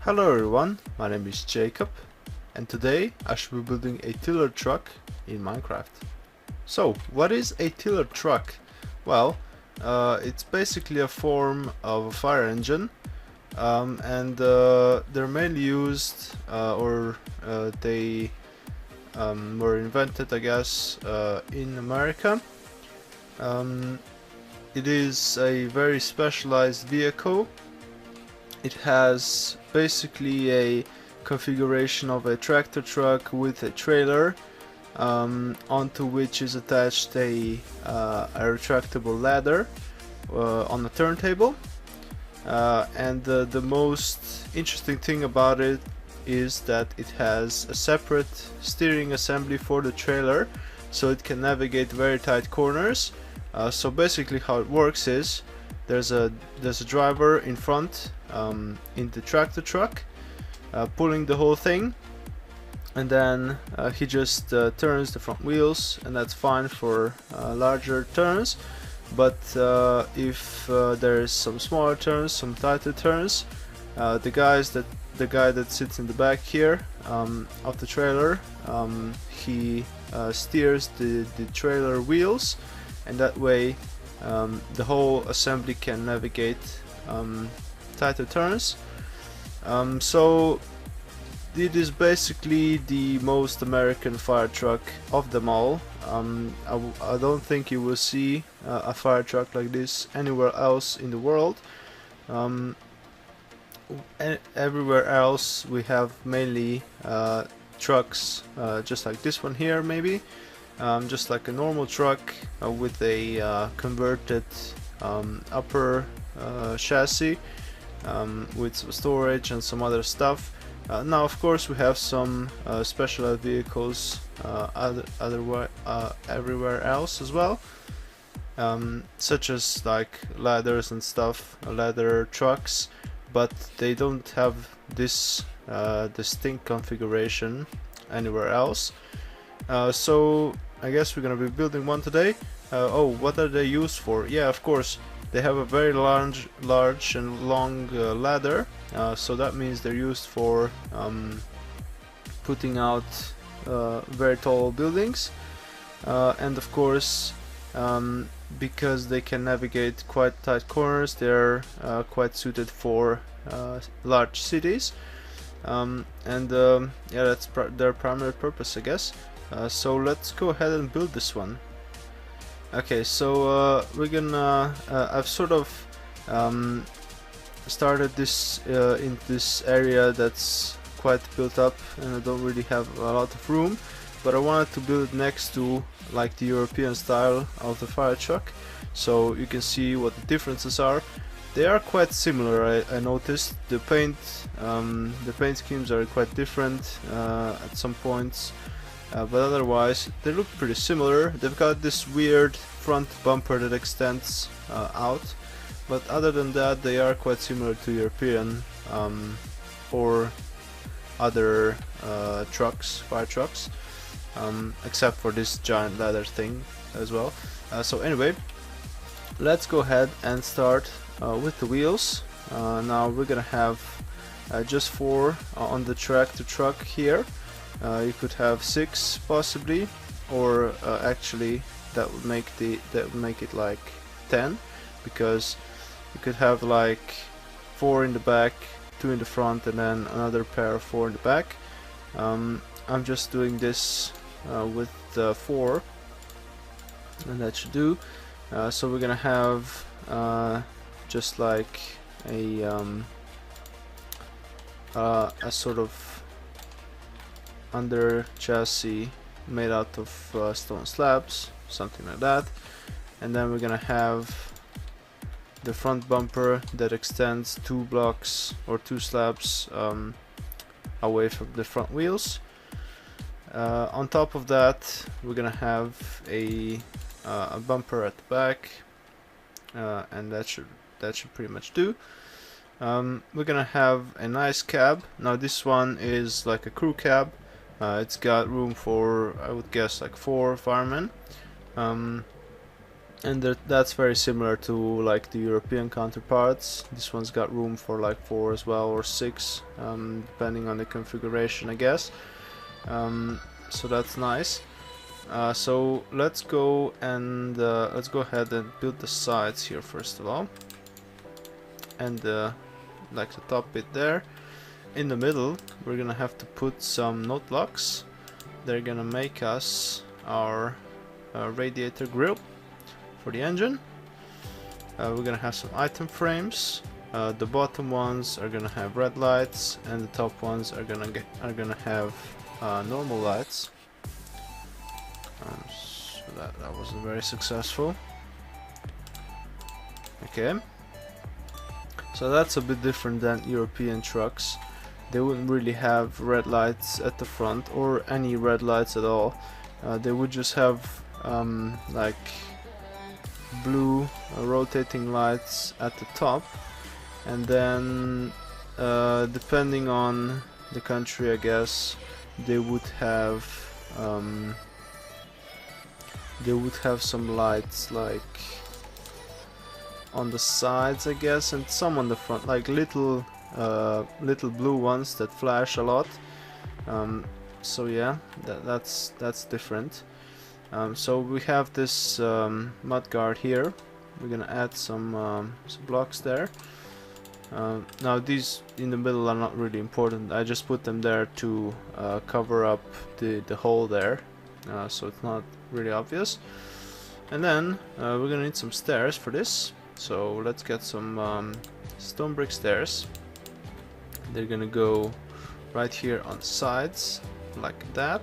Hello everyone, my name is Jacob, and today I shall be building a tiller truck in Minecraft. So, what is a tiller truck? Well, it's basically a form of a fire engine, and they're mainly used, they were invented, I guess, in America. It is a very specialized vehicle. It has basically a configuration of a tractor truck with a trailer, onto which is attached a retractable ladder on a turntable. And the most interesting thing about it is that it has a separate steering assembly for the trailer, so it can navigate very tight corners. So basically how it works is there's a driver in front in the tractor truck pulling the whole thing, and then he just turns the front wheels, and that's fine for larger turns. But if there's some smaller turns, some tighter turns, the guy that sits in the back here of the trailer, he steers the trailer wheels, and that way the whole assembly can navigate tighter turns. So it is basically the most American fire truck of them all. I don't think you will see a fire truck like this anywhere else in the world. Everywhere else we have mainly trucks just like this one here, maybe. Just like a normal truck with a converted upper chassis with some storage and some other stuff. Now of course we have some specialized vehicles everywhere else as well, such as like ladders and stuff, ladder trucks, but they don't have this distinct configuration anywhere else. So I guess we're gonna be building one today. Oh, what are they used for? Yeah, of course, they have a very large and long ladder, so that means they're used for putting out very tall buildings, and of course, because they can navigate quite tight corners, they're quite suited for large cities, and yeah, that's their primary purpose, I guess. So let's go ahead and build this one. Okay, so we're gonna I've sort of started this in this area that's quite built up, and I don't really have a lot of room, but I wanted to build it next to like the European style of the fire truck, so you can see what the differences are. They are quite similar. I noticed the paint schemes are quite different at some points. But otherwise they look pretty similar. They've got this weird front bumper that extends out, but other than that they are quite similar to European or other fire trucks, except for this giant ladder thing as well. So anyway, let's go ahead and start with the wheels. Now we're gonna have just 4 on the tractor truck here. You could have 6 possibly, or actually that would make it like 10, because you could have like 4 in the back, 2 in the front, and then another pair of 4 in the back. I'm just doing this with 4, and that should do. So we're gonna have just like a sort of under chassis made out of stone slabs, something like that, and then we're gonna have the front bumper that extends 2 blocks or 2 slabs away from the front wheels. On top of that we're gonna have a bumper at the back, and that should pretty much do. We're gonna have a nice cab. Now this one is like a crew cab. It's got room for, I would guess, like 4 firemen. and that's very similar to like the European counterparts. This one's got room for like 4 as well, or 6, depending on the configuration, I guess. So that's nice. So let's go ahead and build the sides here first of all, and like the top bit there. In the middle, we're gonna have to put some note blocks. They're gonna make us our radiator grille for the engine. We're gonna have some item frames. The bottom ones are gonna have red lights, and the top ones are gonna have normal lights. So that wasn't very successful. Okay, so that's a bit different than European trucks. They wouldn't really have red lights at the front, or any red lights at all. They would just have like blue rotating lights at the top, and then depending on the country, I guess, they would have some lights like on the sides, I guess, and some on the front, like little blue ones that flash a lot. So yeah, that's different. So we have this mud guard here. We're gonna add some blocks there. Now these in the middle are not really important. I just put them there to cover up the hole there, so it's not really obvious. And then we're gonna need some stairs for this. So let's get some stone brick stairs. They're gonna go right here on the sides like that,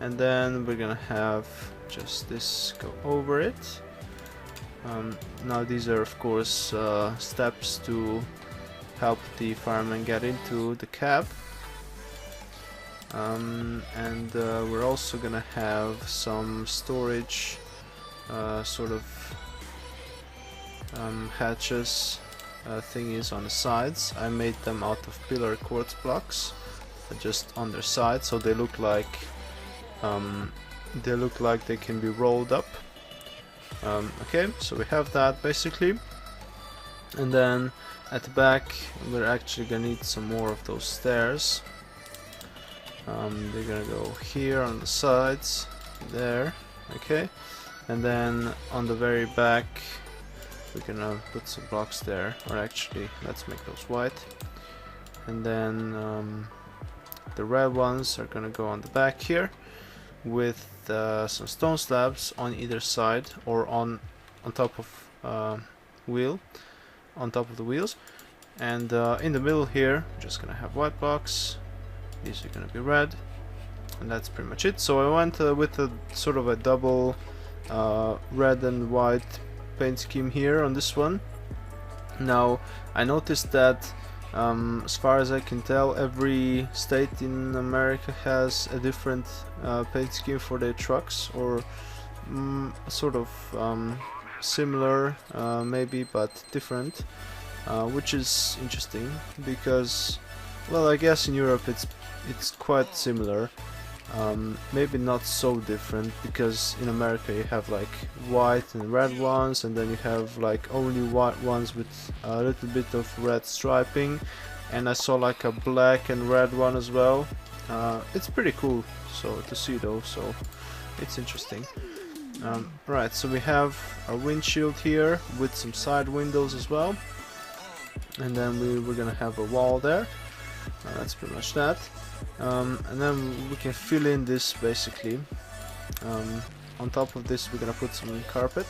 and then we're gonna have just this go over it. Now these are of course steps to help the firemen get into the cab, and we're also gonna have some storage sort of hatches thingies on the sides. I made them out of pillar quartz blocks, just on their side, so they look like they can be rolled up. Okay, so we have that basically, and then at the back we're actually gonna need some more of those stairs. They're gonna go here on the sides, there, okay, and then on the very back we're gonna put some blocks there, or actually let's make those white, and then the red ones are gonna go on the back here with some stone slabs on either side, or on top of wheel, on top of the wheels, and in the middle here we're just gonna have white blocks. These are gonna be red, and that's pretty much it. So I went with a sort of a double red and white paint scheme here on this one. Now I noticed that as far as I can tell, every state in America has a different paint scheme for their trucks, or sort of similar maybe, but different, which is interesting because, well, I guess in Europe it's quite similar. Maybe not so different, because in America you have like white and red ones, and then you have like only white ones with a little bit of red striping, and I saw like a black and red one as well. It's pretty cool to see though, so it's interesting. Right, so we have our windshield here with some side windows as well, and then we're gonna have a wall there. That's pretty much that. And then we can fill in this basically. On top of this we're gonna put some carpet,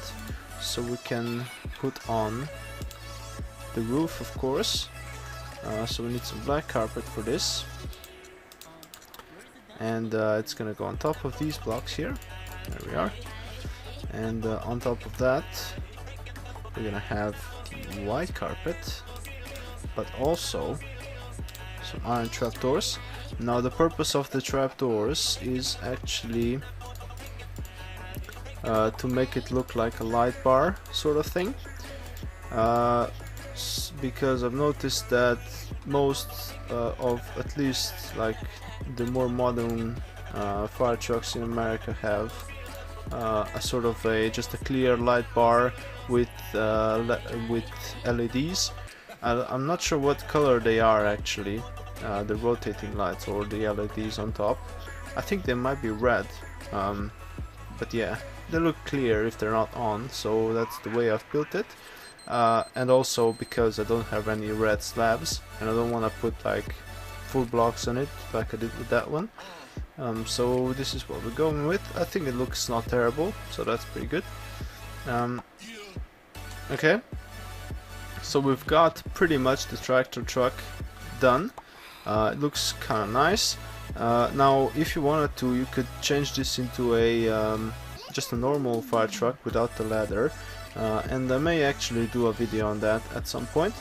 so we can put on the roof, of course. So we need some black carpet for this, and it's gonna go on top of these blocks here. There we are. And on top of that we're gonna have white carpet, but also some iron trapdoors. Now the purpose of the trapdoors is actually to make it look like a light bar sort of thing, because I've noticed that most of, at least like the more modern fire trucks in America, have a sort of just a clear light bar with LEDs. I'm not sure what color they are actually, the rotating lights or the LEDs on top. I think they might be red, but yeah, they look clear if they're not on, so that's the way I've built it. And also because I don't have any red slabs and I don't want to put like full blocks on it like I did with that one. So this is what we're going with. I think it looks not terrible, so that's pretty good. Okay, so we've got pretty much the tractor truck done. It looks kind of nice. Now if you wanted to, you could change this into a just a normal fire truck without the ladder, and I may actually do a video on that at some point.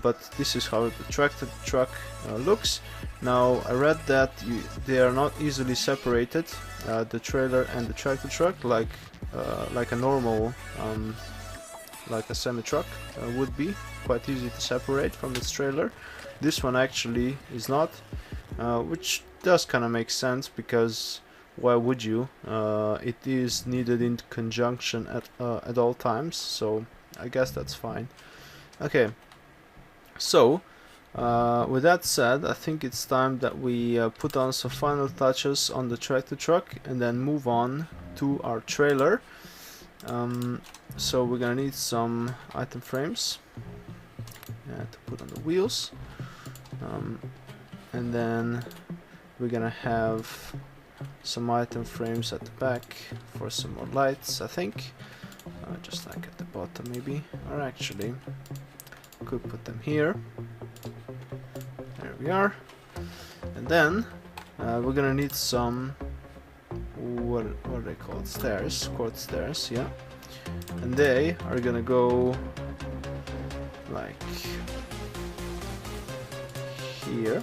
But this is how the tractor truck looks. Now I read that they are not easily separated, the trailer and the tractor truck, like a normal, like a semi-truck would be quite easy to separate from its trailer. This one actually is not, which does kind of make sense, because why would you? It is needed in conjunction at all times, so I guess that's fine. Okay. So, with that said, I think it's time that we put on some final touches on the tractor truck and then move on to our trailer. So we're gonna need some item frames to put on the wheels, and then we're gonna have some item frames at the back for some more lights, I think, just like at the bottom maybe, or actually could put them here. There we are. And then we're gonna need some what are they called? Stairs, court stairs, yeah. And they are gonna go like here,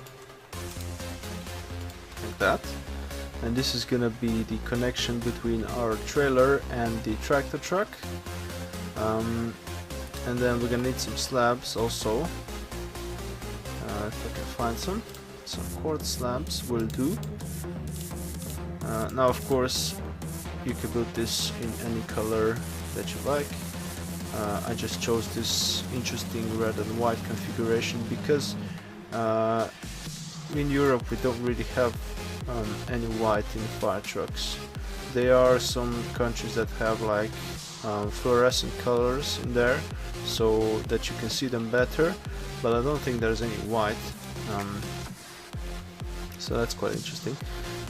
like that. And this is gonna be the connection between our trailer and the tractor truck. And then we're gonna need some slabs also, if I can find some quartz slabs will do. Now of course you can build this in any color that you like. I just chose this interesting red and white configuration because in Europe we don't really have any white in fire trucks. There are some countries that have like fluorescent colors in there so that you can see them better, but I don't think there's any white, so that's quite interesting.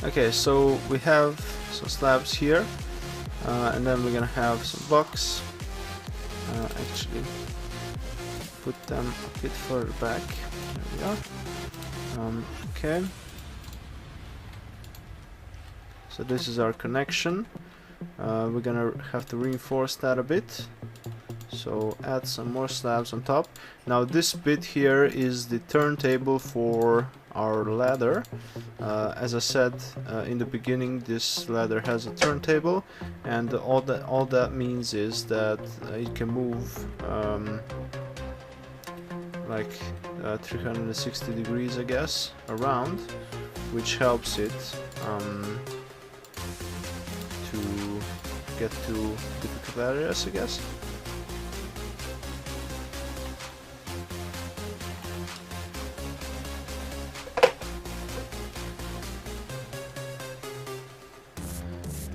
Okay, so we have some slabs here, and then we're gonna have some blocks. Actually put them a bit further back. There we are. Okay, so this is our connection. We're gonna have to reinforce that a bit, so add some more slabs on top. Now this bit here is the turntable for our ladder. As I said in the beginning, this ladder has a turntable, and all that means is that it can move like 360 degrees, I guess, around, which helps it to get to difficult areas, I guess.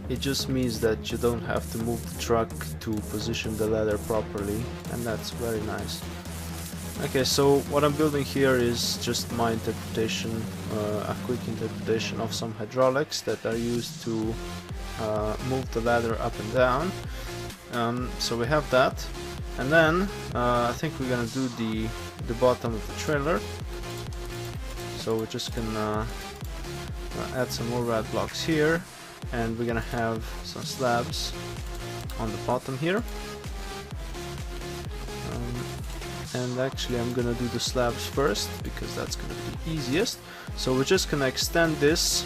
It just means that you don't have to move the truck to position the ladder properly, and that's very nice. Okay, so what I'm building here is just my interpretation, a quick interpretation of some hydraulics that are used to move the ladder up and down. So we have that, and then I think we're gonna do the bottom of the trailer. So we're just gonna add some more red blocks here, and we're gonna have some slabs on the bottom here. And actually I'm gonna do the slabs first because that's gonna be the easiest. So we're just gonna extend this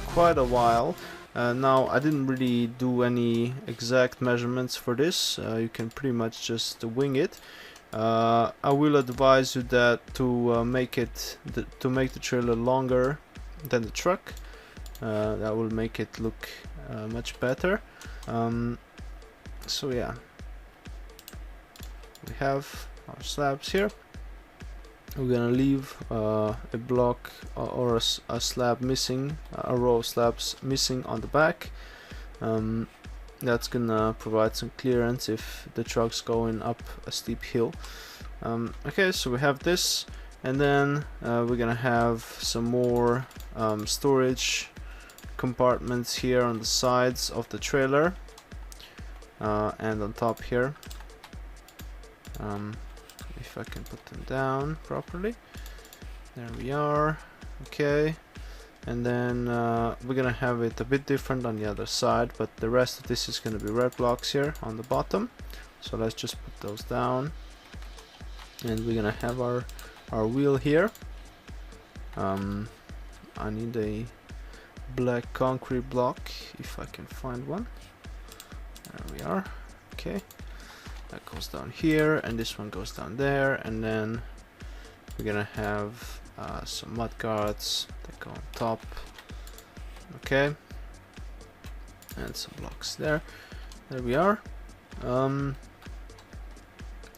quite a while. Now I didn't really do any exact measurements for this. You can pretty much just wing it. I will advise you that to make the trailer longer than the truck. That will make it look much better. So yeah, we have our slabs here. We're gonna leave a block or a slab missing, a row of slabs missing on the back. That's gonna provide some clearance if the truck's going up a steep hill. Okay, so we have this, and then we're gonna have some more storage compartments here on the sides of the trailer and on top here. If I can put them down properly. There we are. Okay, and then we're gonna have it a bit different on the other side, but the rest of this is gonna be red blocks here on the bottom. So let's just put those down, and we're gonna have our wheel here. I need a black concrete block if I can find one. There we are. Okay, that goes down here, and this one goes down there, and then we're gonna have some mud guards that go on top. Okay, and some blocks there. There we are. And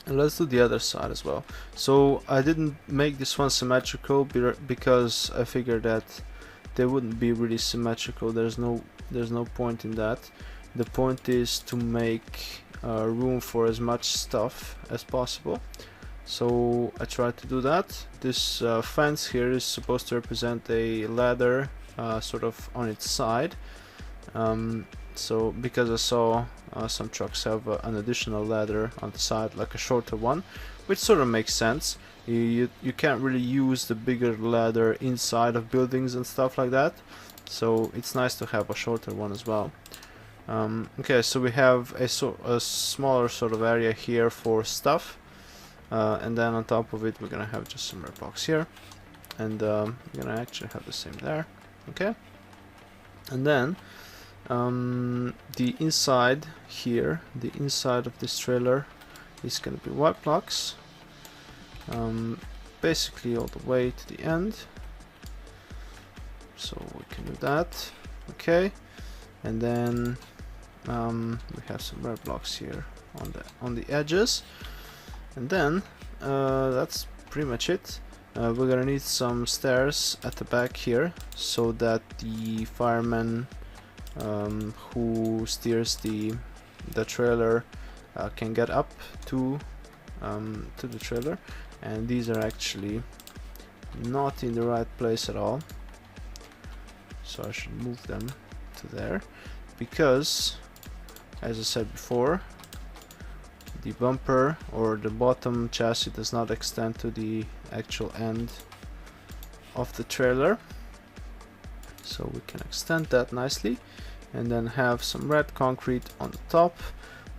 let's do the other side as well. So I didn't make this one symmetrical because I figured that they wouldn't be really symmetrical. There's no point in that. The point is to make room for as much stuff as possible. So I tried to do that. This fence here is supposed to represent a ladder sort of on its side. So because I saw some trucks have an additional ladder on the side, like a shorter one, which sort of makes sense. You can't really use the bigger ladder inside of buildings and stuff like that, so it's nice to have a shorter one as well. Okay, so we have a smaller sort of area here for stuff, and then on top of it we're gonna have just some red blocks here, and we're gonna actually have the same there. Okay, and then the inside here, the inside of this trailer is gonna be white blocks, basically all the way to the end. So we can do that. Okay, and then we have some red blocks here on the edges, and then that's pretty much it. We're gonna need some stairs at the back here so that the fireman who steers the trailer can get up to the trailer, and these are actually not in the right place at all, so I should move them to there, because as I said before, the bumper or the bottom chassis does not extend to the actual end of the trailer. So we can extend that nicely, and then have some red concrete on the top.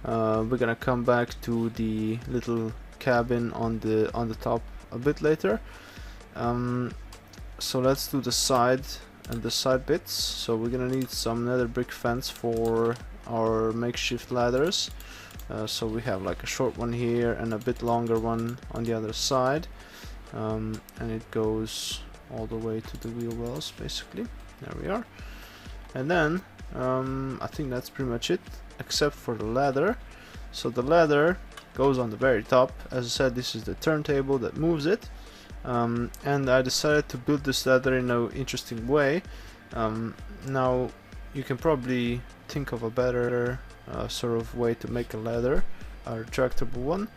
We're gonna come back to the little cabin on the top a bit later. So let's do the side and the side bits. So we're gonna need some nether brick fence for our makeshift ladders. So we have like a short one here and a bit longer one on the other side, and it goes all the way to the wheel wells basically. There we are. And then I think that's pretty much it, except for the ladder. So the ladder goes on the very top. As I said, this is the turntable that moves it, and I decided to build this ladder in an interesting way. Now you can probably think of a better sort of way to make a ladder, a retractable one,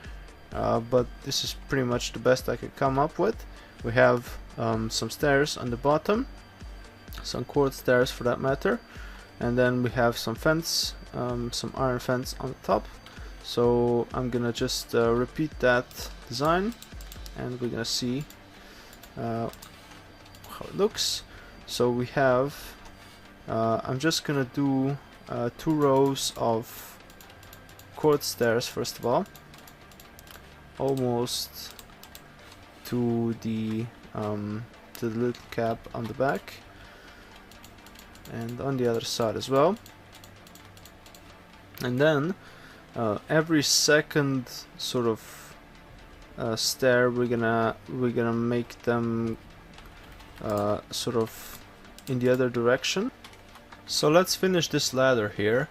but this is pretty much the best I could come up with. We have some stairs on the bottom, some quartz stairs for that matter, and then we have some fence, some iron fence on the top. So I'm gonna just repeat that design, and we're gonna see how it looks. So we have I'm just gonna do 2 rows of quartz stairs first of all, almost to the little cap on the back, and on the other side as well. And then every second sort of stair we're gonna make them sort of in the other direction. So let's finish this ladder here.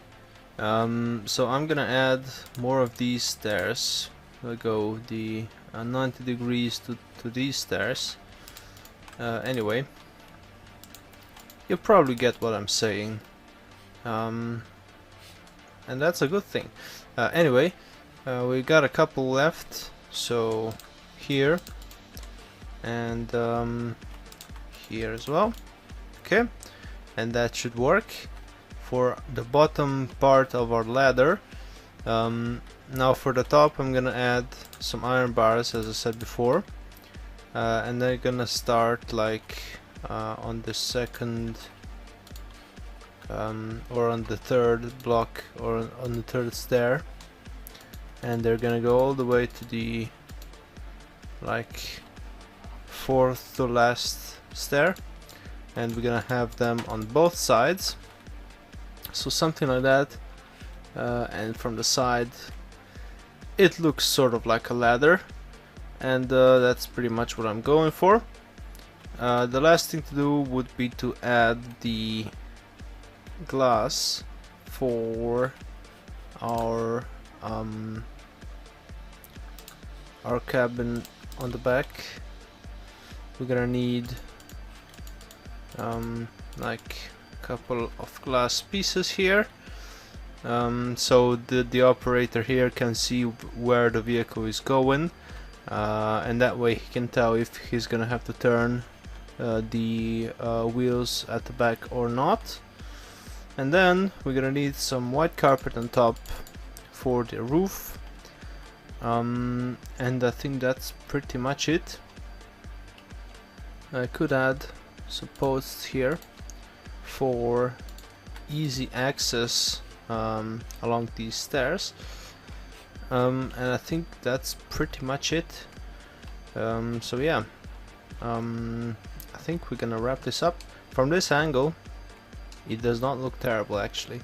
So I'm gonna add more of these stairs. We'll go the 90 degrees to these stairs. Anyway, you probably get what I'm saying, and that's a good thing. Anyway, we got a couple left, so here and here as well. Okay, and that should work for the bottom part of our ladder. Now for the top I'm gonna add some iron bars, as I said before, and they're gonna start like on the second or on the third block or on the third stair, and they're gonna go all the way to the like fourth to last stair, and we're gonna have them on both sides, so something like that. And from the side it looks sort of like a ladder, and that's pretty much what I'm going for. The last thing to do would be to add the glass for our cabin on the back. We're gonna need like a couple of glass pieces here, so the operator here can see where the vehicle is going, and that way he can tell if he's gonna have to turn the wheels at the back or not. And then we're gonna need some white carpet on top for the roof, and I think that's pretty much it. I could add some posts here for easy access along these stairs, and I think that's pretty much it. So yeah, I think we're gonna wrap this up. From this angle it does not look terrible actually.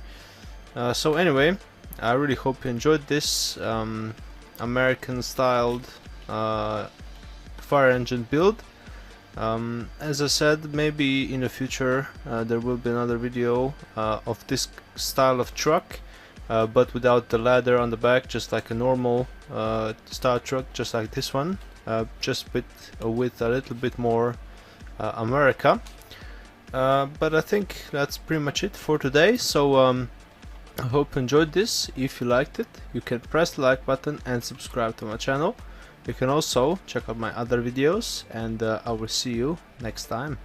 So anyway, I really hope you enjoyed this American styled fire engine build. As I said, maybe in the future there will be another video of this style of truck, but without the ladder on the back, just like a normal style truck, just like this one, just with a little bit more America. But I think that's pretty much it for today. So I hope you enjoyed this. If you liked it, you can press the like button and subscribe to my channel. You can also check out my other videos, and I will see you next time.